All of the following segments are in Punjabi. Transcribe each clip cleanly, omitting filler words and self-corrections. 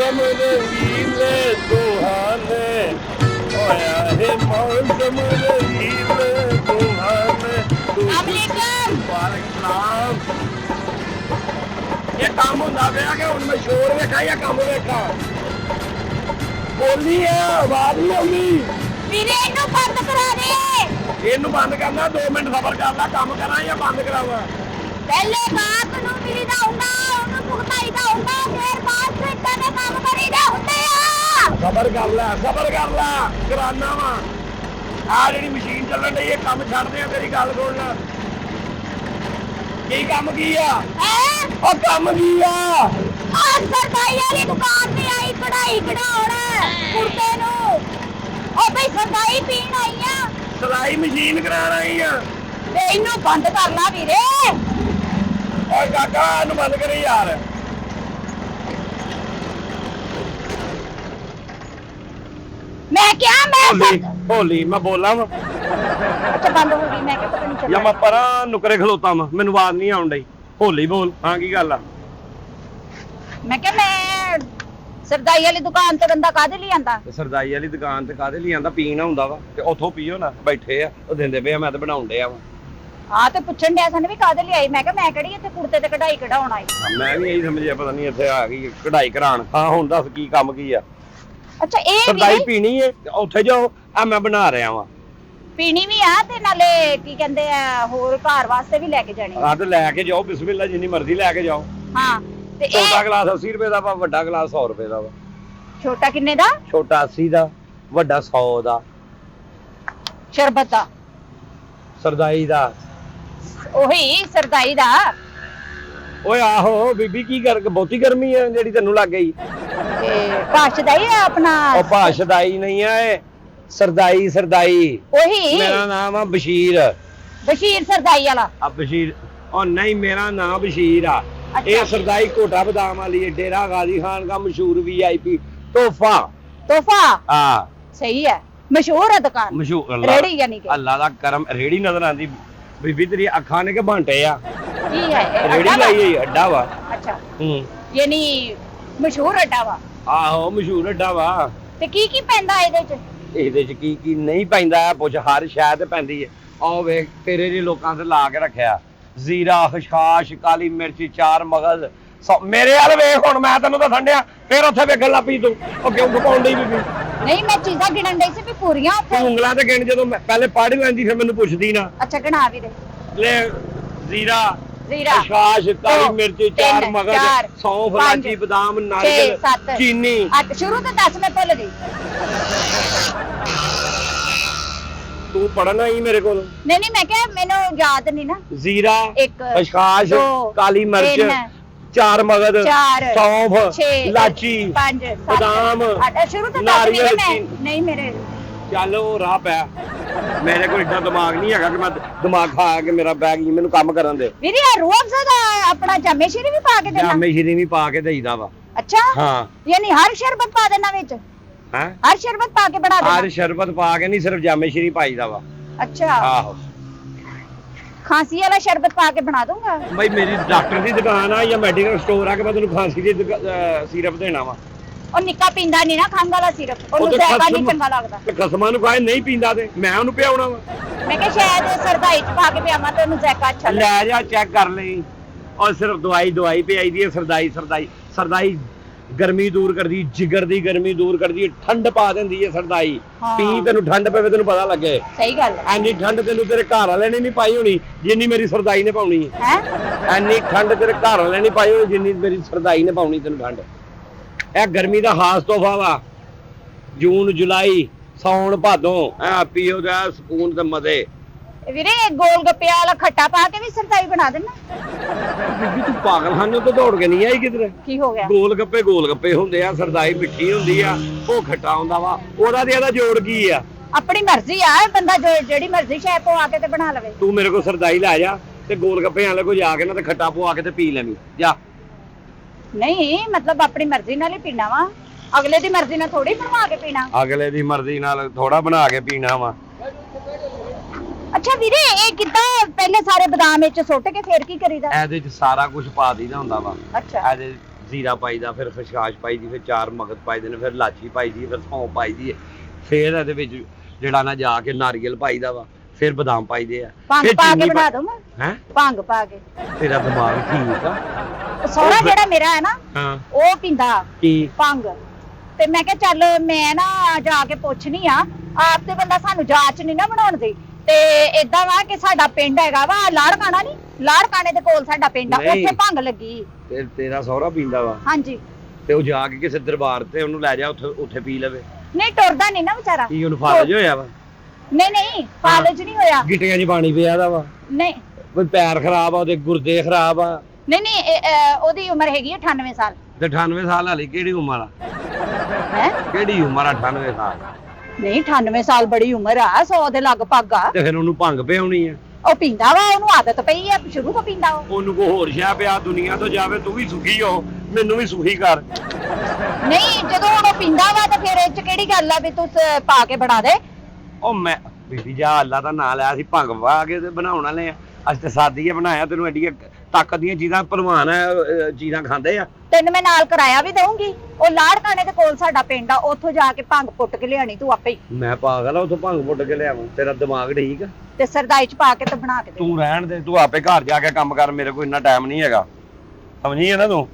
मौसम रंगीले सुहाने होया है मौसम रंगीले सुहाने। वालेकुम ये काम होंदा पिया कि हुण मैं शोर वेखा या काम वेखा? बोली है आवाज नहीं आउंदी। ਵੀਰੇ ਇਹਨੂੰ ਬੰਦ ਕਰਾ ਦੇ। ਇਹਨੂੰ ਬੰਦ ਕਰਨਾ 2 ਮਿੰਟ ਸਬਰ ਕਰ ਲੈ। ਕੰਮ ਕਰਾਂ ਜਾਂ ਬੰਦ ਕਰਾਵਾਂ? ਪਹਿਲੇ ਬਾਤ ਨੂੰ ਵੀਰੇ ਦਾ ਹੁੰਦਾ ਉਹਨੂੰ ਭੁਗਤਾਈ ਦਾ ਹੁੰਦਾ ਫਿਰ ਬਾਅਦ ਵਿੱਚ ਕਦੇ ਕੰਮ ਕਰੀਦਾ ਹੁੰਦੇ ਆ। ਸਬਰ ਕਰ ਲੈ ਕਰਾਨਾ ਵਾ। ਆ ਜਿਹੜੀ ਮਸ਼ੀਨ ਚੱਲਣ ਡਈ ਇਹ ਕੰਮ ਛੱਡਦੇ ਆ। ਤੇਰੀ ਗੱਲ ਸੁਣ ਲੈ ਕੀ ਕੰਮ ਕੀ ਆ? ਉਹ ਕੰਮ ਕੀ ਆ? ਸਰਦਾਈ ਵਾਲੀ ਦੁਕਾਨ ਤੇ ਆਈ ਕਢਾਈ ਕਢਾਉਣ ਕੁੜਤੇ ਨੂੰ। ਉਹ ਬਈ ਸਰਦਾਈ ਪੀਣ ਆਈ ਆ। ਸਲਾਈ ਮਸ਼ੀਨ ਕਰਾਉਣ ਆਈ ਆ ਤੇ ਇਹਨੂੰ ਬੰਦ ਕਰ ਲਾ ਵੀਰੇ। ਓਏ ਕਾਕਾ ਇਹਨੂੰ ਬੰਦ ਕਰੀ ਯਾਰ। ਮੈਂ ਕਿਹਾ ਹੋਲੀ ਮੈਂ ਬੋਲਾਂ ਵਾ। ਅੱਛਾ ਬੰਦ ਹੋ ਗਈ। ਮੈਂ ਕਿਹਾ ਪਤਾ ਨਹੀਂ ਜਾਂ ਮੈਂ ਪਰਾਂ ਨੁਕਰੇ ਖਲੋਤਾ ਵਾ। ਮੈਨੂੰ ਆਵਾਜ਼ ਨਹੀਂ ਆਉਣ ਡਈ। ਹੋਲੀ ਬੋਲ। ਹਾਂ ਕੀ ਗੱਲ ਆ? ਮੈਂ ਕਿਹਾ ਮੈਂ ਸਰਦਾਈ ਵਾਲੀ ਦੁਕਾਨ ਤੇ ਬੰਦਾ ਕਾਹਦੇ ਲਈ ਆਂਦਾ? ਸਰਦਾਈ ਵਾਲੀ ਦੁਕਾਨ ਤੇ ਕਾਹਦੇ ਲਈ ਆਂਦਾ? ਪੀਣਾ ਹੁੰਦਾ ਵਾ ਤੇ ਉੱਥੋਂ ਪੀਓ ਨਾ। ਬੈਠੇ ਆ ਉਹ ਦਿੰਦੇ ਪਏ ਆ। ਮੈਂ ਤਾਂ ਬਣਾਉਣ ਡਿਆ ਵਾ। ਹਾਂ ਤੇ ਪੁੱਛਣ ਡਿਆ ਸਾਨੂੰ ਵੀ ਕਾਹਦੇ ਲਈ ਆਈ। ਮੈਂ ਕਿਹਾ ਮੈਂ ਕਿਹੜੀ ਇੱਥੇ ਕੁੜਤੇ ਤੇ ਕਢਾਈ ਕਢਾਉਣ ਆਈ। ਮੈਂ ਵੀ ਇਹੀ ਸਮਝਿਆ ਪਤਾ ਨਹੀਂ ਇੱਥੇ ਆ ਗਈ ਕਢਾਈ ਕਰਾਉਣ। ਹਾਂ ਹੁਣ ਦੱਸ ਕੀ ਕੰਮ ਕੀ ਆ? ਅੱਛਾ ਇਹ ਸਰਦਾਈ ਪੀਣੀ ਹੈ ਉੱਥੇ ਜਾਓ। ਆ ਮੈਂ ਬਣਾ ਰਿਹਾ ਵਾਂ। ਪੀਣੀ ਵੀ ਆ ਤੇ ਨਾਲੇ ਕੀ ਕਹਿੰਦੇ ਆ ਹੋਰ ਘਰ ਵਾਸਤੇ ਵੀ ਲੈ ਕੇ ਜਾਣੀ। ਆ ਤੇ ਲੈ ਕੇ ਜਾਓ ਬਿਸਮਿਲ੍ਲਾ ਜਿੰਨੀ ਮਰਜ਼ੀ ਲੈ ਕੇ ਜਾਓ। ਹਾਂ ਤੇ ਛੋਟਾ ਗਲਾਸ 80 ਰੁਪਏ ਦਾ ਵਾ। ਵੱਡਾ ਗਲਾਸ 100 ਰੁਪਏ ਦਾ ਵਾ। ਛੋਟਾ ਕਿੰਨੇ ਦਾ? ਛੋਟਾ 80 ਦਾ ਵੱਡਾ 100 ਦਾ। ਸ਼ਰਬਤ ਦਾ? ਸਰਦਾਈ ਦਾ। ਉਹੀ ਸਰਦਾਈ ਦਾ। ਓਏ ਆਹੋ ਬੀਬੀ ਕੀ ਕਰ ਬਹੁਤੀ ਗਰਮੀ ਹੈ ਜਿਹੜੀ ਤੈਨੂੰ ਲੱਗ ਗਈ? ਤੇ ਭਾਸ਼ਦਾਈ ਆ ਆਪਣਾ। ਉਹ ਭਾਸ਼ਦਾਈ ਨਹੀਂ ਆ ਇਹ ਸਰਦਾਈ। ਉਹੀ ਮੇਰਾ ਨਾਮ ਆ ਬਸ਼ੀਰ। ਬਸ਼ੀਰ ਸਰਦਾਈ ਵਾਲਾ? ਆ ਬਸ਼ੀਰ। ਉਹ ਨਹੀਂ ਮੇਰਾ ਨਾਮ ਬਸ਼ੀਰ ਆ। ਇਹ ਸਰਦਾਈ ਕੋਟਾ ਬਦਾਮ ਵਾਲੀ ਡੇਰਾ ਗਾਜ਼ੀ ਖਾਨ ਦਾ ਮਸ਼ਹੂਰ VIP ਤੋਹਫਾ। ਹਾਂ ਸਹੀ ਹੈ। ਮਸ਼ਹੂਰ ਹੈ ਦੁਕਾਨ। ਮਸ਼ਹੂਰ ਰੇੜੀ ਯਾਨੀ ਕਿ ਅੱਲਾ ਦਾ ਕਰਮ। ਰੇੜੀ ਨਜ਼ਰ ਆਂਦੀ ਬੀਬੀ ਤੇਰੀ ਅੱਖਾਂ ਨੇ ਕਿ ਬਾਂਟੇ ਆ? ਕੀ ਹੈ ਰੇੜੀ ਲਾਈ ਹੋਈ ਅੱਡਾ ਵਾ। ਅੱਛਾ ਯਾਨੀ ਮਸ਼ਹੂਰ ਅੱਡਾ ਵਾ। ਆਹੋ ਮਸ਼ਹੂਰ ਅੱਡਾ ਵਾ। ਤੇ ਕੀ ਕੀ ਪੈਂਦਾ ਇਹਦੇ ਚ? ਇਹਦੇ ਚ ਕੀ ਨਹੀਂ ਪੈਂਦਾ ਪੁੱਛ। ਹਰ ਸ਼ਾਇਦ ਪੈਂਦੀ ਹੈ। ਆਹ ਵੇਖ ਤੇਰੇ ਜੀ ਲੋਕਾਂ ਤੇ ਲਾ ਕੇ ਰੱਖਿਆ ਜ਼ੀਰਾ ਖਸ਼ਖਾਸ਼ ਕਾਲੀ ਮਿਰਚ 4 ਮਗਜ਼। ਮੇਰੇ ਵਾਲ ਵੇਖ ਹੁਣ ਮੈਂ ਤੈਨੂੰ ਤਾਂ ਠੰਡਿਆ ਫਿਰ ਉੱਥੇ ਵੇਖਣ ਲੱਗ ਪਈ ਤੂੰ। ਉਹ ਕਿਉਂ ਘਪਾਉਣ ਡਈ ਬੀਬੀ? ਨਹੀਂ ਮੈਂ ਚੀਜ਼ਾਂ ਗਿਣਨ ਡਈ ਸੀ ਵੀ ਪੂਰੀਆਂ ਉੱਥੇ। ਉਂਗਲਾਂ ਤੇ ਗਿਣ ਜਦੋਂ ਮੈਂ ਪਹਿਲੇ ਪੜ੍ਹ ਲੈਂਦੀ ਫਿਰ ਮੈਨੂੰ ਪੁੱਛਦੀ ਨਾ। ਅੱਛਾ ਗਿਣਾ ਵੀ ਦੇ। ਲੈ ਜ਼ੀਰਾ ਖਸ਼ਖਾਸ਼ ਕਾਲੀ ਮਿਰਚ 4 ਮਗਜ਼ ਸੌਂਫ ਇਲਾਚੀ ਬਦਾਮ ਨਾਰੀਅਲ ਚੀਨੀ। ਸ਼ੁਰੂ ਤੋਂ ਦੱਸ ਮੈਂ ਭੁੱਲ ਗਈ। ਤੂੰ ਪੜਨਾ ਹੀ ਮੇਰੇ ਕੋਲ? ਨਹੀਂ ਮੈਂ ਕਿਹਾ ਮੈਨੂੰ ਯਾਦ ਨਹੀਂ ਨਾ। ਜ਼ੀਰਾ ਖਸ਼ਖਾਸ਼ ਕਾਲੀ ਮਿਰਚ 4 ਮਗਜ਼ ਸੌਂਫ ਇਲਾਚੀ ਬਦਾਮ ਸ਼ੁਰੂ ਤੋਂ ਨਾਰੀਅਲ ਨਹੀਂ ਮੇਰੇ ਚੱਲ ਉਹ ਰਾਹ ਪਿਆ। ਮੇਰੇ ਕੋਲ ਏਡਾ ਦਿਮਾਗ ਨਹੀਂ ਹੈਗਾ ਕਿ ਮੈਂ ਦਿਮਾਗ ਖਾ ਕੇ ਮੇਰਾ ਬੈਗ ਹੀ ਮੈਨੂੰ ਕੰਮ ਕਰਨ ਦੇ। ਵੀਰੇ ਆ ਰੂਹ ਅਫਜ਼ਾ ਦਾ ਆਪਣਾ ਜਾਮੇ ਸ਼ੀਰੀ ਵੀ ਪਾ ਕੇ ਦੇਣਾ? ਜਾਮੇ ਸ਼ੀਰੀ ਵੀ ਪਾ ਕੇ ਦੇਈਦਾ ਵਾ। ਅੱਛਾ ਹਾਂ ਯਾਨੀ ਹਰ ਸ਼ਰਬਤ ਪਾ ਦੇਣਾ ਵਿੱਚ? ਹੈ ਹਰ ਸ਼ਰਬਤ ਪਾ ਕੇ ਬਣਾ ਦੇਣਾ? ਹਰ ਸ਼ਰਬਤ ਪਾ ਕੇ ਨਹੀਂ ਸਿਰਫ ਜਾਮੇ ਸ਼ੀਰੀ ਪਾਈਦਾ ਵਾ। ਅੱਛਾ ਆਹੋ ਖਾਂਸੀ ਵਾਲਾ ਸ਼ਰਬਤ ਪਾ ਕੇ ਬਣਾ ਦੂੰਗਾ। ਬਈ ਮੇਰੀ ਡਾਕਟਰ ਦੀ ਦੁਕਾਨ ਆ ਜਾਂ ਮੈਡੀਕਲ ਸਟੋਰ ਆ ਕਿ ਮੈਂ ਤੈਨੂੰ ਖਾਂਸੀ ਦੀ ਸਿਰਪ ਦੇਣਾ ਵਾ। ਉਹ ਨਿੱਕਾ ਪੀਂਦਾ ਨਹੀਂ ਨਾ ਖੰਘ ਵਾਲਾ ਸਿਰਪ। ਉਹਨੂੰ ਜ਼ਾਇਕਾ ਨਹੀਂ ਚੰਗਾ ਲੱਗਦਾ। ਤੇ ਖਸਮਾਂ ਨੂੰ ਖਾਏ ਨਹੀਂ ਪੀਂਦਾ ਤੇ ਮੈਂ ਉਹਨੂੰ ਪਿਆਉਣਾ ਵਾ। ਮੈਂ ਕਿਹਾ ਸ਼ਾਇਦ ਸਰਦਾਈ ਚ ਪਾ ਕੇ ਪਿਆਵਾਂ ਤੇ ਉਹਨੂੰ ਜ਼ਾਇਕਾ ਅੱਛਾ ਲੱਗੇ। ਲੈ ਜਾ ਚੈੱਕ ਕਰ ਲਈ। ਔਰ ਸਿਰਫ ਦਵਾਈ ਪਿਆਈ ਦੀ ਹੈ। ਸਰਦਾਈ ਗਰਮੀ ਦੂਰ ਕਰਦੀ ਜਿਗਰ ਦੀ ਗਰਮੀ ਦੂਰ ਕਰਦੀ ਠੰਡ ਪਾ ਦਿੰਦੀ ਹੈ ਸਰਦਾਈ। ਪੀ ਤੈਨੂੰ ਠੰਡ ਪਵੇ ਤੈਨੂੰ ਪਤਾ ਲੱਗੇ। ਸਹੀ ਗੱਲ ਹੈ। ਐਨੀ ਠੰਡ ਤੈਨੂੰ ਤੇਰੇ ਘਰ ਵਾਲੇ ਨੇ ਨਹੀਂ ਪਾਈ ਹੋਣੀ ਜਿੰਨੀ ਮੇਰੀ ਸਰਦਾਈ ਨੇ ਪਾਉਣੀ ਹੈ। ਐਨੀ ਠੰਡ ਤੇਰੇ ਘਰ ਵਾਲੇ ਨੇ ਪਾਈ ਹੋਣੀ ਜਿੰਨੀ ਮੇਰੀ ਸਰਦਾਈ ਨੇ ਪਾਉਣੀ ਤੈਨੂੰ ਠੰਡ। ਇਹ ਗਰਮੀ ਦਾ ਖਾਸ ਤੋਹਫਾ ਵਾ। ਜੂਨ ਜੁਲਾਈ ਸੌਣ ਭਾਦੋਂ ਐ ਪੀਓ ਤੇ ਸਕੂਨ ਤੇ ਮਜ਼ੇ। ਵੀਰੇ ਗੋਲ ਗੱਪੇ ਵਾਲਾ ਖੱਟਾ ਪਾ ਕੇ ਵੀ ਸਰਦਾਈ ਬਣਾ ਦੇਣਾ? ਬੀਬੀ ਤੂੰ ਪਾਗਲਖਾਨੇ ਤੋਂ ਦੌੜ ਕੇ ਨਹੀਂ ਆਈ ਕਿਧਰੇ? ਕੀ ਹੋ ਗਿਆ? ਗੋਲ ਗੱਪੇ ਹੁੰਦੇ ਆ। ਸਰਦਾਈ ਮਿੱਠੀ ਹੁੰਦੀ ਆ ਉਹ ਖੱਟਾ ਹੁੰਦਾ ਵਾ। ਉਹਦਾ ਤੇ ਇਹਦਾ ਜੋੜ ਕੀ ਆ? ਆਪਣੀ ਮਰਜ਼ੀ ਆ ਬੰਦਾ ਜਿਹੜੀ ਮਰਜ਼ੀ ਸ਼ੈ ਪਵਾ ਕੇ ਤੇ ਬਣਾ ਲਵੇ। ਤੂੰ ਮੇਰੇ ਕੋਲ ਸਰਦਾਈ ਲੈ ਜਾ ਤੇ ਗੋਲ ਗੱਪੇ ਵਾਲੇ ਕੋਲ ਜਾ ਕੇ ਨਾ ਤੇ ਖੱਟਾ ਪਵਾ ਕੇ ਤੇ ਪੀ ਲੈਵੀਂ ਜਾ। ਨਹੀਂ ਮਤਲਬ ਆਪਣੀ ਮਰਜ਼ੀ ਨਾਲ ਹੀ ਪੀਣਾ ਵਾ। ਅਗਲੇ ਦੀ ਮਰਜ਼ੀ ਨਾਲ ਥੋੜੀ ਬਣਵਾ ਕੇ ਪੀਣਾ। ਅਗਲੇ ਦੀ ਮਰਜ਼ੀ ਨਾਲ ਥੋੜਾ ਬਣਾ ਕੇ ਪੀਣਾ ਵਾ। ਅੱਛਾ ਵੀਰੇ ਇਹ ਕਿੱਦਾਂ ਪਹਿਲੇ ਸਾਰੇ ਬਦਾਮ ਵਿੱਚ ਸੁੱਟ ਕੇ ਫੇਰ ਕੀ ਕਰੀਦਾ? ਇਹਦੇ ਚ ਸਾਰਾ ਕੁਝ ਪਾ ਦਈਦਾ ਹੁੰਦਾ ਵਾ। ਅੱਛਾ ਇਹਦੇ ਜ਼ੀਰਾ ਪਾਈਦਾ, ਫਿਰ ਖਸ਼ਖਾਸ਼ ਪਾਈਦੀ, ਫਿਰ 4 ਮਗਜ਼ ਪਾਈਦੇ ਨੇ, ਫਿਰ ਲਾਚੀ ਪਾਈਦੀ, ਫਿਰ ਸੌਂਫ ਪਾਈਦੀ ਹੈ, ਫਿਰ ਇਹਦੇ ਵਿੱਚ ਜਿਹੜਾ ਨਾ ਜਾ ਕੇ ਨਾਰੀਅਲ ਪਾਈਦਾ ਵਾ, ਫਿਰ ਬਦਾਮ ਪਾਈਦੇ ਆ, ਭੰਗ ਫਿਰ ਪਾ ਕੇ ਚੀਨੀ ਬਣਾ ਦੂੰ ਮੈਂ ਹੈ। ਭੰਗ ਪਾ ਕੇ। ਤੇਰਾ ਦਿਮਾਗ ਠੀਕ ਆ। ਸੋਹਣਾ ਜਿਹੜਾ ਮੇਰਾ ਹੈ ਨਾ ਹਾਂ ਉਹ ਪੀਂਦਾ ਕੀ ਭੰਗ, ਤੇ ਮੈਂ ਕਿਹਾ ਚੱਲ ਮੈਂ ਨਾ ਜਾ ਕੇ ਪੁੱਛਣੀ ਆ, ਆਪ ਤੇ ਬੰਦਾ ਸਾਨੂੰ ਜਾਂਚ ਨਹੀਂ ਨਾ ਬਣਾਉਣ ਦੀ, ਤੇ ਏਦਾਂ ਵਾ ਕਿ ਸਾਡਾ ਪਿੰਡ ਹੈਗਾ ਵਾ ਲਾੜਕਾਣਾ, ਨਹੀਂ ਲਾੜਕਾਣੇ ਦੇ ਕੋਲ ਸਾਡਾ ਪਿੰਡ ਆ, ਨਹੀਂ। ਉੱਥੇ ਭੰਗ ਲੱਗੀ। ਤੇਰਾ ਸਹੁਰਾ ਪੀਂਦਾ ਵਾ ਹਾਂਜੀ। ਤੇ ਉਹ ਜਾ ਕੇ ਕਿਸੇ ਦਰਬਾਰ ਤੇ ਉਹਨੂੰ ਲੈ ਜਾ, ਉੱਥੇ ਪੀ ਲਵੇ। ਨਹੀਂ ਟੁਰਦਾ ਨਹੀਂ ਨਾ ਵਿਚਾਰਾ। ਕੀ ਉਹਨੂੰ ਫਾਲਜ ਹੋਇਆ ਵਾ? ਨਹੀਂ ਫਾਲਜ ਨਹੀਂ ਹੋਇਆ। ਗਿੱਟਿਆਂ 'ਚ ਪਾਣੀ ਪਿਆ ਦਾ ਵਾ? ਨਹੀਂ ਕੋਈ ਪੈਰ ਖਰਾਬ ਆ, ਉਹਦੇ ਗੁਰਦੇ ਖਰਾਬ ਆ? ਨਹੀਂ ਉਹਦੀ ਉਮਰ ਹੈਗੀ 98 ਸਾਲ। ਤੇ 98 ਸਾਲ ਵਾਲੀ ਕਿਹੜੀ ਉਮਰ ਆ? ਹੈ ਕਿਹੜੀ ਉਮਰ ਆ 98 ਸਾਲ? ਨਹੀਂ 98 ਸਾਲ ਬੜੀ ਉਮਰ ਆ, 100 ਦੇ ਲਗਭਗ ਆ। ਤੇ ਫਿਰ ਉਹਨੂੰ ਭੰਗ ਪਿਆਉਣੀ ਆ? ਉਹ ਪੀਂਦਾ ਵਾ, ਉਹਨੂੰ ਆਦਤ ਪਈ ਆ, ਸ਼ੁਰੂ ਤੋਂ ਪੀਂਦਾ ਉਹ। ਉਹਨੂੰ ਕੋ ਹੋਰ ਸ਼ਿਆ ਪਿਆ, ਦੁਨੀਆ ਤੋਂ ਜਾਵੇ, ਤੂੰ ਵੀ ਸੁਖੀ ਹੋ, ਮੈਨੂੰ ਵੀ ਸੁਖੀ ਕਰ। ਨਹੀਂ ਜਦੋਂ ਹੁਣ ਉਹ ਪੀਂਦਾ ਵਾ ਤਾਂ ਫਿਰ ਇਹ ਚ ਕਿਹੜੀ ਗੱਲ ਆ ਵੀ ਤੂੰ ਪਾ ਕੇ ਬਣਾ ਦੇ। ਉਹ ਮੈਂ ਬੀਬੀ ਜਾ ਅੱਲਾ ਦਾ ਨਾਂ ਲਿਆ ਸੀ, ਭੰਗ ਪਾ ਕੇ ਤੇ ਬਣਾਉਣ ਵਾਲੇ ਆ। ਅੱਜ ਤੇ ਸਾਦੀ ਬਣਾਇਆ, ਤੈਨੂੰ ਐਡੀਆਂ ਤਾਕਤ ਦੀਆਂ ਚੀਜ਼ਾਂ ਭਲਵਾਨ ਚੀਜ਼ਾਂ ਖਾਂਦੇ ਆ। ਤੈਨੂੰ ਮੈਂ ਨਾਲ ਕਿਰਾਇਆ ਵੀ ਦਊਂਗੀ, ਉਹ ਲਾੜਕਾਣੇ ਦੇ ਕੋਲ ਸਾਡਾ ਪਿੰਡ ਆ, ਉੱਥੋਂ ਜਾ ਕੇ ਭੰਗ ਪੁੱਟ ਕੇ ਲਿਆਣੀ ਤੂੰ ਆਪੇ ਹੀ। ਮੈਂ ਪਾਗਲ ਆ, ਉੱਥੋਂ ਭੰਗ ਪੁੱਟ ਕੇ ਲਿਆਵਾਂ? ਤੇਰਾ ਦਿਮਾਗ ਠੀਕ ਆ? ਤੇ ਸਰਦਾਈ ਚ ਪਾ ਕੇ ਤੇ ਬਣਾ ਕੇ ਦੇ। ਤੂੰ ਰਹਿਣ ਦੇ, ਤੂੰ ਆਪੇ ਘਰ ਜਾ ਕੇ ਕੰਮ ਕਰ, ਮੇਰੇ ਕੋਲ ਇੰਨਾ ਟਾਈਮ ਨਹੀਂ ਹੈਗਾ, ਸਮਝੀ ਹੈ ਨਾ ਤੂੰ?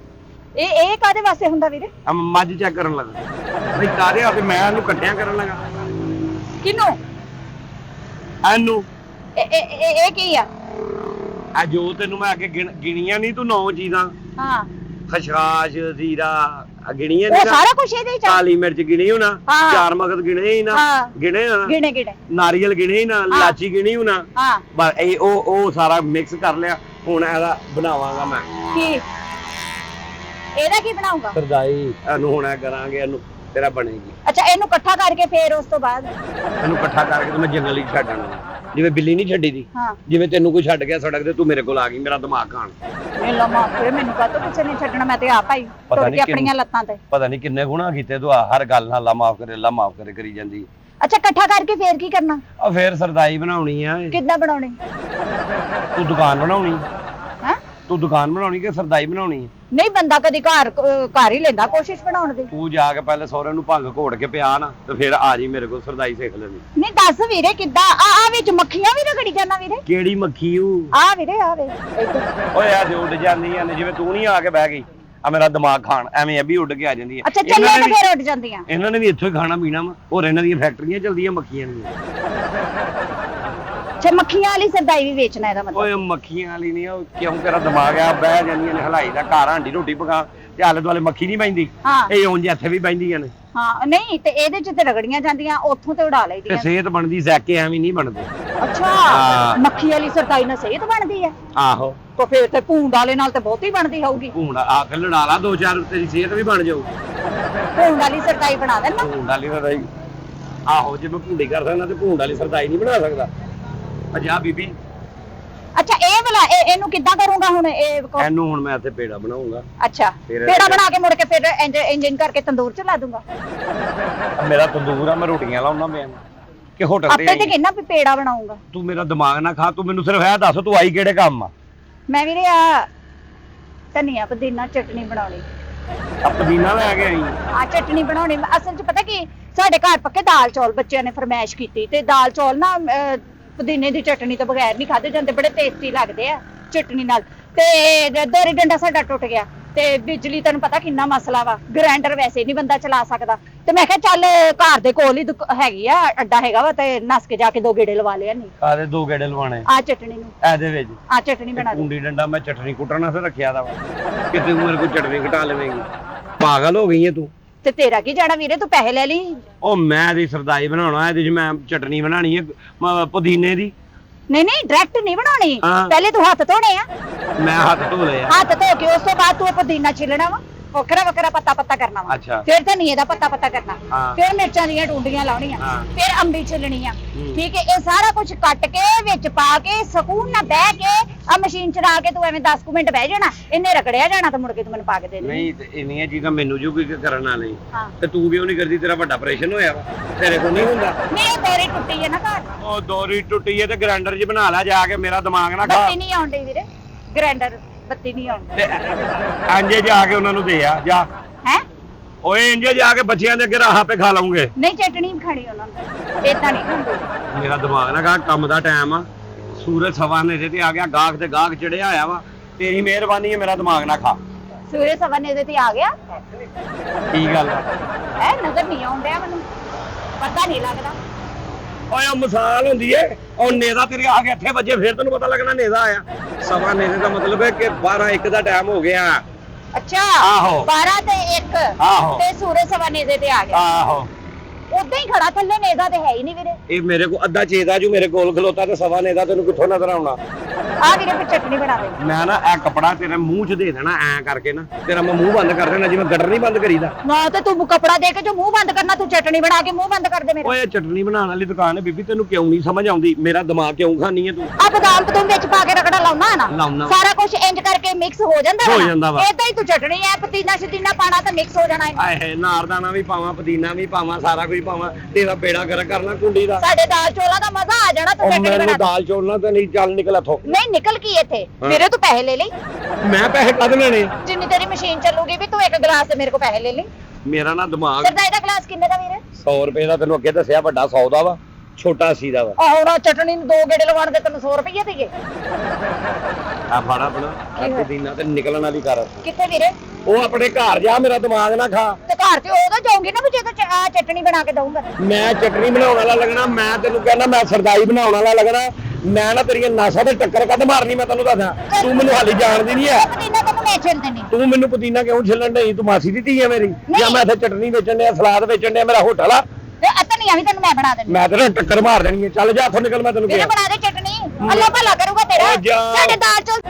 ਇਹ ਕਾਦੇ ਵਾਸਤੇ ਹੁੰਦਾ ਵੀਰੇ? ਆ ਮੱਝ ਚੈੱਕ ਕਰਨ ਲੱਗਾ ਬਈ, ਕਾਦੇ ਆਪੇ ਮੈਂ ਇਹਨੂੰ ਇਕੱਠਿਆਂ ਕਰਨ ਲੱਗਾ? ਕਿਨੂੰ? ਇਹਨੂੰ। ਇਹ ਕੀ ਆ? ਆ ਜੋ ਤੈਨੂੰ ਮੈਂ ਅੱਗੇ ਗਿਣੀਆਂ ਨਹੀਂ ਤੂੰ 9 ਚੀਜ਼ਾਂ, ਹਾਂ ਖਸ਼ਖਾਸ਼, ਜ਼ੀਰਾ, ਗਿਣੀਆਂ ਉਹ ਨਹੀਂ? ਸਾਰਾ ਕੁਝ ਇਹਦੇ ਚ ਆ? ਕਾਲੀ ਮਿਰਚ ਗਿਣੀ ਹੋਣਾ, ਹਾਂ। 4 ਮਗਜ਼ ਗਿਣੇ ਹੀ ਨਾ, ਹਾਂ। ਗਿਣੇ ਨਾ, ਗਿਣੇ ਨਾਰੀਅਲ ਗਿਣੇ ਹੀ ਨਾ, ਲਾਚੀ ਗਿਣੀ ਹੋਣਾ, ਹਾਂ। ਬਸ ਇਹ ਉਹ ਸਾਰਾ ਮਿਕਸ ਕਰ ਲਿਆ। ਹੁਣ ਇਹਦਾ ਬਣਾਵਾਂਗਾ ਮੈਂ ਕੀ? ਇਹਦਾ ਕੀ ਬਣਾਉਂਗਾ? ਸਰਦਾਈ। ਇਹਨੂੰ ਹੁਣ ਇਹ ਕਰਾਂਗੇ, ਇਹਨੂੰ ਤੇਰਾ ਬਣੇਗੀ। ਅੱਛਾ ਇਹਨੂੰ ਇਕੱਠਾ ਕਰਕੇ ਫੇਰ ਉਸ ਤੋਂ ਬਾਅਦ ਇਹਨੂੰ ਇਕੱਠਾ ਕਰਕੇ ਤੇ ਮੈਂ ਜੰਗਲ ਹੀ ਛੱਡਣਾ, ਜਿਵੇਂ ਬਿੱਲੀ ਨਹੀਂ ਛੱਡੀ ਦੀ, ਹਾਂ। ਜਿਵੇਂ ਤੈਨੂੰ ਕੋਈ ਛੱਡ ਗਿਆ ਸੜਕ ਤੇ, ਤੂੰ ਮੇਰੇ ਕੋਲ ਆ ਗਈ ਮੇਰਾ ਦਿਮਾਗ ਖਾਣ। ਮੇਲਾ ਮਾਫੇ ਮੈਨੂੰ ਕਾਹਤੋਂ ਕਿਸੇ ਨੇ ਛੱਡਣਾ, ਮੈਂ ਤੇ ਆਪ ਆਈ ਪਤਾ ਟੁੱਟ ਨੀ ਕੇ ਆਪਣੀਆਂ ਲੱਤਾਂ ਤੇ। ਪਤਾ ਨਹੀਂ ਕਿੰਨੇ ਗੁਨਾਹ ਕੀਤੇ ਤੂੰ, ਹਰ ਗੱਲ ਨਾਲ ਅੱਲਾ ਮਾਫ ਕਰੇ, ਅੱਲਾ ਮਾਫ ਕਰੇ ਕਰੀ ਜਾਂਦੀ। ਅੱਛਾ ਇਕੱਠਾ ਕਰਕੇ ਫੇਰ ਕੀ ਕਰਨਾ? ਆ ਫੇਰ ਸਰਦਾਈ ਬਣਾਉਣੀ ਆ। ਕਿੱਦਾਂ ਬਣਾਉਣੀ? ਤੂੰ ਦੁਕਾਨ ਬਣਾਉਣੀ? ਹੈ ਤੂੰ ਦੁਕਾਨ ਬਣਾਉਣੀ ਕਿ ਸਰਦਾਈ ਬਣਾਉਣੀ? ਨਹੀਂ ਬੰਦਾ ਕਦੀ ਘਰ ਹੀ ਲੈਂਦਾ ਕੋਸ਼ਿਸ਼ ਬਣਾਉਣ ਦੀ। ਤੂੰ ਜਾ ਕੇ ਪਹਿਲੇ ਸਹੁਰੇ ਨੂੰ ਭੰਗ ਘੋੜ ਕੇ ਪਿਆ ਨਾ, ਤੇ ਫਿਰ ਆ ਜੀ ਮੇਰੇ ਕੋਲ, ਸਰਦਾਈ ਸਿੱਖ ਲੈਣੀ। ਨਹੀਂ ਦੱਸ ਵੀਰੇ ਕਿੱਦਾਂ? ਆ ਵਿੱਚ ਮੱਖੀਆਂ ਵੀ ਰਗੜੀ ਜਾਣਾ ਵੀਰੇ? ਕਿਹੜੀ ਮੱਖੀ ਊ? ਆ ਵੀਰੇ ਆ ਵੇ ਇੱਧਰ। ਓਏ ਆ ਤੇ ਉੱਡ ਜਾਂਦੀਆਂ ਨੇ, ਜਿਵੇਂ ਤੂੰ ਨਹੀਂ ਆ ਕੇ ਬਹਿ ਗਈ ਆ ਮੇਰਾ ਦਿਮਾਗ ਖਾਣ, ਐਵੇਂ ਇਹ ਵੀ ਉੱਡ ਕੇ ਆ ਜਾਂਦੀ ਹੈ। ਅੱਛਾ ਚੱਲੇ ਤੇ ਫੇਰ ਉੱਡ ਜਾਂਦੀਆਂ। ਇਹਨਾਂ ਨੇ ਵੀ ਇੱਥੋਂ ਹੀ ਖਾਣਾ ਪੀਣਾ ਵਾ, ਹੋਰ ਇਹਨਾਂ ਦੀਆਂ ਫੈਕਟਰੀਆਂ ਚੱਲਦੀਆਂ ਮੱਖੀਆਂ ਦੀਆਂ। ਅੱਛਾ ਮੱਖੀਆਂ ਵਾਲੀ ਸਰਦਾਈ ਵੀ ਵੇਚਣਾ ਇਹਦਾ ਮਤਲਬ? ਓਏ ਮੱਖੀਆਂ ਵਾਲੀ ਨਹੀਂ, ਉਹ ਕਿਉਂ ਤੇਰਾ ਦਿਮਾਗ ਆ, ਬਹਿ ਜਾਂਦੀਆਂ ਨੇ ਹਲਾਈ ਦਾ, ਘਰ ਹਾਂਡੀ ਰੋਟੀ ਪਕਾ ਤੇ ਆਲੇ ਦੁਆਲੇ ਮੱਖੀ ਨਹੀਂ ਬੈਂਦੀ। ਹਾਂ। ਇਹ ਉਂਝ ਇੱਥੇ ਵੀ ਬੈਂਦੀਆਂ ਨੇ। ਹਾਂ ਨਹੀਂ ਤੇ ਇਹਦੇ ਚ ਤੇ ਰਗੜੀਆਂ ਜਾਂਦੀਆਂ, ਉੱਥੋਂ ਤੇ ਉਡਾ ਤੇ ਲਈਦੀਆਂ। ਸਿਹਤ ਬਣਦੀ, ਜ਼ੈਕੇ ਐਵੇਂ ਨਹੀਂ ਬਣਦੇ। ਅੱਛਾ ਹਾਂ। ਮੱਖੀ ਵਾਲੀ ਸਰਦਾਈ ਨਾਲ ਸਿਹਤ ਬਣਦੀ ਹੈ? ਆਹੋ। ਤਾਂ ਫੇਰ ਤੇ ਭੂੰਡ ਵਾਲੇ ਨਾਲ ਤੇ ਬਹੁਤੀ ਬਣਦੀ ਹੋਊਗੀ। ਭੂੰਡ ਆ ਕੇ ਲੜਾ ਲਾ 2-4, ਤੇਰੀ ਸਿਹਤ ਵੀ ਬਣ ਜਾਊ। ਭੂੰਡ ਵਾਲੀ ਸਰਦਾਈ ਬਣਾ ਦੇਣਾ। ਭੂੰਡ ਵਾਲੀ ਸਰਦਾਈ? ਆਹੋ, ਜੇ ਮੈਂ ਭੂੰਡੀ ਕਰ ਸਕਦਾ ਤੇ ਭੂੰਡ ਵਾਲੀ ਸਰਦਾਈ ਨਹੀਂ ਬਣਾ ਸਕਦਾ। ਜਾ ਬੀਬੀ। ਅੱਛਾ ਇਹ ਵਾਲਾ ਇਹਨੂੰ ਕਿੱਦਾਂ ਕਰੂੰਗਾ ਹੁਣ? ਇਹਨੂੰ ਹੁਣ ਮੈਂ ਇੱਥੇ ਪੇੜਾ ਬਣਾਉਂਗਾ। ਅੱਛਾ ਪੇੜਾ ਬਣਾ ਕੇ ਮੁੜ ਕੇ ਫਿਰ ਇੰਜਨ ਕਰਕੇ ਤੰਦੂਰ ਚ ਲਾ ਦੂੰਗਾ। ਮੇਰਾ ਤੰਦੂਰ ਆ, ਮੈਂ ਰੋਟੀਆਂ ਲਾਉਣਾ ਮੈਂ ਕਿ ਹੋਟਲ ਤੇ? ਆਪੇ ਤੇ ਕਿੰਨਾ ਵੀ ਪੇੜਾ ਬਣਾਉਂਗਾ। ਤੂੰ ਮੇਰਾ ਦਿਮਾਗ ਨਾ ਖਾ, ਤੂੰ ਮੈਨੂੰ ਸਿਰਫ ਇਹ ਦੱਸ ਤੂੰ ਆਈ ਕਿਹੜੇ ਕੰਮ ਆ? ਮੈਂ ਵੀਰੇ ਆ ਧਨੀਆ ਪੁਦੀਨਾ ਚਟਨੀ ਬਣਾਉਣੀ। ਆ ਪੁਦੀਨਾ ਲੈ ਕੇ ਆਈ? ਆ ਚਟਨੀ ਬਣਾਉਣੀ। ਅਸਲ ਚ ਪਤਾ ਕੀ, ਸਾਡੇ ਘਰ ਪੱਕੇ ਦਾਲ ਚੌਲ ਬੱਚਿਆਂ ਨੇ ਫਰਮਾਇਸ਼ ਕੀਤੀ, ਤੇ ਦਾਲ ਚੌਲ ਨਾ ਪੁਦੀਨੇ ਦੀ ਚਟਨੀ ਤੋਂ ਬਗੈਰ ਨਹੀਂ ਖਾਦੇ ਜਾਂਦੇ, ਬੜੇ ਟੇਸਟੀ ਲੱਗਦੇ ਆ ਚਟਨੀ ਨਾਲ। ਤੇ ਦੋਰੀ ਡੰਡਾ ਸਾਡਾ ਟੁੱਟ ਗਿਆ, ਤੇ ਬਿਜਲੀ ਤੈਨੂੰ ਪਤਾ ਕਿੰਨਾ ਮਸਲਾ ਵਾ, ਗ੍ਰਾਈਂਡਰ ਵੈਸੇ ਨਹੀਂ ਬੰਦਾ ਚਲਾ ਸਕਦਾ। ਤੇ ਮੈਂ ਕਿਹਾ ਚੱਲ ਘਰ ਦੇ ਕੋਲ ਹੀ ਹੈਗੀ ਆ, ਅੱਡਾ ਹੈਗਾ ਵਾ, ਤੇ ਨਸ ਕੇ ਜਾ ਕੇ 2 ਗੇੜੇ ਲਵਾ ਲਿਆ। ਨਹੀਂ ਕਾਦੇ 2 ਗੇੜੇ ਲਵਾਣੇ? ਆ ਚਟਨੀ ਨੂੰ ਇਹਦੇ ਵਿੱਚ ਆ ਚਟਨੀ ਬਣਾ ਦੇ। ਕੁੰਡੀ ਡੰਡਾ ਮੈਂ ਚਟਨੀ ਕੁੱਟਣ ਵਾਸਤੇ ਰੱਖਿਆ ਦਾ ਵਾ, ਕਿਤੇ ਤੂੰ ਮੇਰੇ ਕੋਲ ਚਟਨੀ ਘਟਾ ਲਵੇਂਗੀ? ਪਾਗਲ ਹੋ ਗਈ ਹੈ ਤੂੰ? ਤੇ ਤੇਰਾ ਕੀ ਜਾਣਾ ਵੀਰੇ, ਤੂੰ ਪੈਸੇ ਲੈ ਲਈ। ਉਹ ਮੈਂ ਇਹਦੀ ਸਰਦਾਈ ਬਣਾਉਣਾ, ਇਹਦੇ 'ਚ ਮੈਂ ਚਟਨੀ ਬਣਾਣੀ ਹੈ ਪੁਦੀਨੇ ਦੀ। ਨਹੀਂ ਡਾਇਰੈਕਟ ਨਹੀਂ ਬਣਾਉਣੀ, ਹਾਂ। ਪਹਿਲੇ ਤੂੰ ਹੱਥ ਧੋਣੇ ਆ। ਮੈਂ ਹੱਥ ਧੋ ਲਏ ਆ। ਹੱਥ ਧੋ ਕੇ ਉਸ ਤੋਂ ਬਾਅਦ ਤੂੰ ਪੁਦੀਨਾ ਛਿੱਲਣਾ ਵਾ, ਵੱਖਰਾ ਪੱਤਾ ਕਰਨਾ ਵਾ। ਅੱਛਾ। ਫਿਰ ਧਨੀਏ ਦਾ ਪੱਤਾ ਕਰਨਾ, ਹਾਂ। ਫਿਰ ਮਿਰਚਾਂ ਦੀਆਂ ਟੁੰਡੀਆਂ ਲਾਉਣੀਆਂ, ਹਾਂ। ਫਿਰ ਅੰਬੀ ਛਿੱਲਣੀ ਆ। ਠੀਕ ਹੈ, ਇਹ ਸਾਰਾ ਕੁਝ ਕੱਟ ਕੇ ਵਿੱਚ ਪਾ ਕੇ ਸਕੂਨ ਨਾਲ ਬਹਿ ਕੇ ਆ ਮਸ਼ੀਨ ਚਲਾ ਕੇ ਤੂੰ ਐਵੇਂ 10 ਮਿੰਟ ਬਹਿ ਜਾਣਾ, ਇਹਨੇ ਰਗੜਿਆ ਜਾਣਾ, ਤੇ ਮੁੜ ਕੇ ਤੂੰ ਮੈਨੂੰ ਪਾ ਕੇ ਦੇ ਦੇਣੀ। ਨਹੀਂ ਤੇ ਇੰਨੀਆਂ ਚੀਜ਼ਾਂ ਮੈਨੂੰ ਜੋ ਕੋਈ ਕਰਨ ਵਾਲੀ, ਹਾਂ। ਤੇ ਤੂੰ ਕਿਉਂ ਨਹੀਂ ਕਰਦੀ? ਤੇਰਾ ਵੱਡਾ ਆਪਰੇਸ਼ਨ ਹੋਇਆ ਵਾ, ਤੇਰੇ ਕੋਲ ਨਹੀਂ ਹੁੰਦਾ? ਨਹੀਂ ਦੋਰੀ ਟੁੱਟੀ ਹੈ ਨਾ ਘਰ, ਉਹ ਦੋਰੀ ਟੁੱਟੀ ਹੈ ਤੇ ਗ੍ਰਾਈਂਡਰ 'ਚ ਬਣਾ ਲੈ ਜਾ ਕੇ, ਮੇਰਾ ਦਿਮਾਗ ਨਾ ਖਾ। ਬੱਤੀ ਨਹੀਂ ਆਉਂਦੀ ਵੀਰੇ, ਗ੍ਰਾਈਂਡਰ ਬੱਤੀ ਨਹੀਂ ਆਉਂਦੀ ਤੇ ਅੰਜੇ ਜਾ ਕੇ ਉਹਨਾਂ ਨੂੰ ਦੇ ਆ ਜਾ ਹੈ। ਓਏ ਇੰਜੇ ਜਾ ਕੇ ਬੱਚਿਆਂ ਦੇ ਅੱਗੇ ਰਾਹ ਆਪੇ ਖਾ ਲਵਾਂਗੇ। ਨਹੀਂ ਚਟਣੀ ਵੀ ਖਾਣੀ ਉਹਨਾਂ ਨੂੰ, ਏਦਾਂ ਨਹੀਂ ਖਾਂਦੇ। ਮੇਰਾ ਦਿਮਾਗ ਨਾ ਗਾ, ਕੰਮ ਦਾ ਟਾਈਮ ਆ, ਸੂਰਜ ਸਵਾ ਹਨੇਰੇ ਤੇ ਆ ਗਿਆ, ਗਾਹਕ ਤੇ ਗਾਹਕ ਚੜਿਆ ਆਇਆ ਵਾ, ਤੇਰੀ ਮਿਹਰਬਾਨੀ ਹੈ, ਮੇਰਾ ਦਿਮਾਗ ਨਾ ਖਾ। ਸੂਰਜ ਸਵਾ ਨੇ ਤੇ ਆ ਗਿਆ ਕੀ ਗੱਲ ਆ? ਹੈ, ਨਜ਼ਰ ਨਹੀਂ ਆਉਂਦਾ ਮੈਨੂੰ, ਪਤਾ ਨਹੀਂ ਲੱਗਦਾ। ਓਏ ਉਹ ਮਿਸਾਲ ਹੁੰਦੀ ਏ, ਉਹ ਨੇਦਾ ਤੇਰੇ ਆ ਗਿਆ 8 ਵਜੇ, ਫਿਰ ਤੈਨੂੰ ਪਤਾ ਲੱਗਣਾ ਨੇਦਾ ਆਇਆ। ਸਵਾ ਹਨੇਰੇ ਦਾ ਮਤਲਬ ਹੈ ਕਿ 12-1 ਦਾ ਟਾਈਮ ਹੋ ਗਿਆ। ਅੱਛਾ ਆਹੋ। 12 ਤੇ 1 ਆਹੋ। ਤੇ ਸੂਰਜ ਸਵਾ ਨੇ ਤੇ ਆ ਗਿਆ। ਆਹੋ ਉਦਾਂ ਹੀ ਖੜਾ, ਥੱਲੇ ਨੇਦਾ ਤੇ ਹੈ ਹੀ ਨਹੀਂ ਵੀਰੇ। ਇਹ ਮੇਰੇ ਕੋ ਅੱਧਾ ਚੇਦਾ ਜੂ ਮੇਰੇ ਕੋਲ ਖਲੋਤਾ ਤੇ ਸਵਾ ਨੇਦਾ ਤੈਨੂੰ ਕਿੱਥੋਂ ਨਜ਼ਰ ਆਉਣਾ? ਆ ਵੀਰੇ ਫਿਰ ਚਟਣੀ ਬਣਾ ਦੇ। ਮੈਂ ਨਾ ਇਹ ਕਪੜਾ ਤੇਰੇ ਮੂੰਹ 'ਚ ਦੇ ਦੇਣਾ ਐ ਕਰਕੇ ਨਾ, ਤੇਰਾ ਮੈਂ ਮੂੰਹ ਬੰਦ ਕਰ ਦੇਣਾ ਜਿਵੇਂ ਗਟਰ ਨਹੀਂ ਬੰਦ ਕਰੀਦਾ। ਨਾ ਤੇ ਤੂੰ ਕਪੜਾ ਦੇ ਕੇ ਜੋ ਮੂੰਹ ਬੰਦ ਕਰਨਾ, ਤੂੰ ਚਟਣੀ ਬਣਾ ਕੇ ਮੂੰਹ ਬੰਦ ਕਰ ਦੇ ਮੇਰਾ। ਓਏ ਚਟਨੀ ਬਣਾਉਣ ਵਾਲੀ ਦੁਕਾਨ ਹੈ ਬੀਬੀ, ਤੈਨੂੰ ਕਿਉਂ ਨਹੀਂ ਸਮਝ ਆਉਂਦੀ? ਮੇਰਾ ਦਿਮਾਗ ਕਿਉਂ ਖਾਨੀ ਹੈ ਤੂੰ? ਆ ਬਦਾਮ ਤੂੰ ਵਿੱਚ ਪਾ ਕੇ ਰਗੜਾ ਲਾਉਣਾ ਨਾ, ਲਾਉਣਾ। ਸਾਰਾ ਕੁਝ ਇੰਜ ਕਰਕੇ ਮਿਕਸ ਹੋ ਜਾਂਦਾ ਹੋ ਜਾਂਦਾ ਵਾ। ਏਦਾਂ ਹੀ ਤੂੰ ਚਟਣੀ ਐ, ਪਤੀਨਾ ਸ਼ਤੀਨਾ ਪਾਣਾ ਤਾਂ ਮਿਕਸ ਹੋ ਜਾਣਾ ਹੈ। ਆਏ ਨਾਰਦਾਨਾ ਵੀ ਪਾਵਾਂ, ਪੁਦੀਨਾ ਵੀ ਪਾਵਾਂ, ਸਾਰਾ ਕੁਝ ਪਾਵਾਂ, ਤੇਰਾ ਬੇੜਾ ਕਰ ਕਰਨਾ ਕੁੰਡੀ ਦਾ। ਸਾਡੇ ਦਾਲ ਚੋਲਾਂ ਦਾ ਮਜ਼ਾ ਆ ਜਾਣਾ, ਤੂੰ ਉਹ ਚਟਣੀ ਮੈਨੂੰ ਬਣਾ ਦੇ। ਦਾਲ ਚੋਲਣਾ ਤੇ ਨਹੀਂ, ਚੱਲ ਨਿਕਲ ਇੱਥੋਂ। ਨਹੀਂ ਨਿਕਲ ਕੀ ਇੱਥੇ, ਮੇਰੇ ਤੋਂ ਪੈਸੇ ਲੈ ਲਈ। ਮੈਂ ਪੈਸੇ ਕੱਢ ਲੈਣੇ। ਜਿੰਨੀ ਤੇਰੀ ਮਸ਼ੀਨ ਚੱਲੂਗੀ ਵੀ ਤੂੰ ਇੱਕ ਗਲਾਸ ਤੇ ਮੇਰੇ ਕੋਲ ਪੈਸੇ ਲੈ ਲਈ। ਮੇਰਾ ਨਾ ਦਿਮਾਗ ਸਰਦਾਈ ਦਾ ਗਲਾਸ ਕਿੰਨੇ ਦਾ ਵੀਰੇ? 100 ਰੁਪਏ ਦਾ, ਤੈਨੂੰ ਅੱਗੇ ਦੱਸਿਆ, ਵੱਡਾ 100 ਦਾ ਵਾ, ਛੋਟਾ 80 ਦਾ ਵਾ। ਆਹ ਹੁਣ ਚਟਣੀ ਨੂੰ 2 ਗੇੜੇ ਲਵਾਉਣ ਦੇ ਤੈਨੂੰ 100 ਰੁਪਏ ਦੇਈਏ। ਆ ਫੜਾ ਆਪਣਾ ਕੀ ਹੋਇਆ? ਪੁਦੀਨਾ ਤੇ ਨਿਕਲਣ ਵਾਲੀ ਕਰ। ਕਿੱਥੇ ਵੀਰੇ? ਉਹ ਆਪਣੇ ਘਰ ਜਾ, ਮੇਰਾ ਦਿਮਾਗ ਨਾ ਖਾ। ਤੇ ਘਰ ਤੇ ਉਦੋਂ ਜਾਊਂਗੀ ਨਾ ਵੀ ਜਦੋਂ ਚਟਣੀ ਬਣਾ ਕੇ ਦਊਂਗਾ। ਮੈਂ ਚਟਨੀ ਬਣਾਉਣ ਵਾਲਾ ਲੱਗਣਾ, ਮੈਂ ਤੈਨੂੰ ਕਹਿੰਦਾ ਮੈਂ ਸਰਦਾਈ ਬਣਾਉਣ ਵਾਲਾ ਲੱਗਣਾ। ਮੈਂ ਨਾ ਤੇਰੀਆਂ ਨਾਸਾਂ ਤੇ ਟੱਕਰ ਕੱਢ ਮਾਰਨੀ, ਮੈਂ ਤੈਨੂੰ ਦੱਸਦਾ। ਤੂੰ ਮੈਨੂੰ ਹਾਲੀ ਜਾਣਦੀ ਨਹੀਂ ਐ। ਪਤੀਨਾ ਤੈਨੂੰ ਮੈਂ ਛਿੱਲ ਦੇਣੀ। ਤੂੰ ਮੈਨੂੰ ਪੁਦੀਨਾ ਕਿਉਂ ਛਿੱਲਣ ਨਹੀਂ? ਤੂੰ ਮਾਸੀ ਦੀ ਧੀ ਐ ਮੇਰੀ? ਜਾਂ ਮੈਂ ਇੱਥੇ ਚਟਨੀ ਵੇਚਣ ਡਿਆ, ਸਲਾਦ ਵੇਚਣ ਡਿਆ, ਮੇਰਾ ਹੋਟਲ ਆ? ਤੇ ਧਨੀਆ ਵੀ ਤੈਨੂੰ ਮੈਂ ਬਣਾ ਦੇਣੀ। ਮੈਂ ਤੇਰੇ ਟੱਕਰ ਮਾਰ ਦੇਣੀ ਐ। ਚੱਲ ਜਾ ਇੱਥੋਂ ਨਿਕਲ, ਮੈਂ ਤੈਨੂੰ ਵੀਰੇ ਕਿਹਾ। ਬਣਾ ਦੇ ਚਟਣੀ, ਅੱਲਾ ਭਲਾ ਕਰੂਗਾ ਤੇਰਾ। ਓ ਜਾ। ਸਾਡੇ ਦਾਲ ਚੌਲ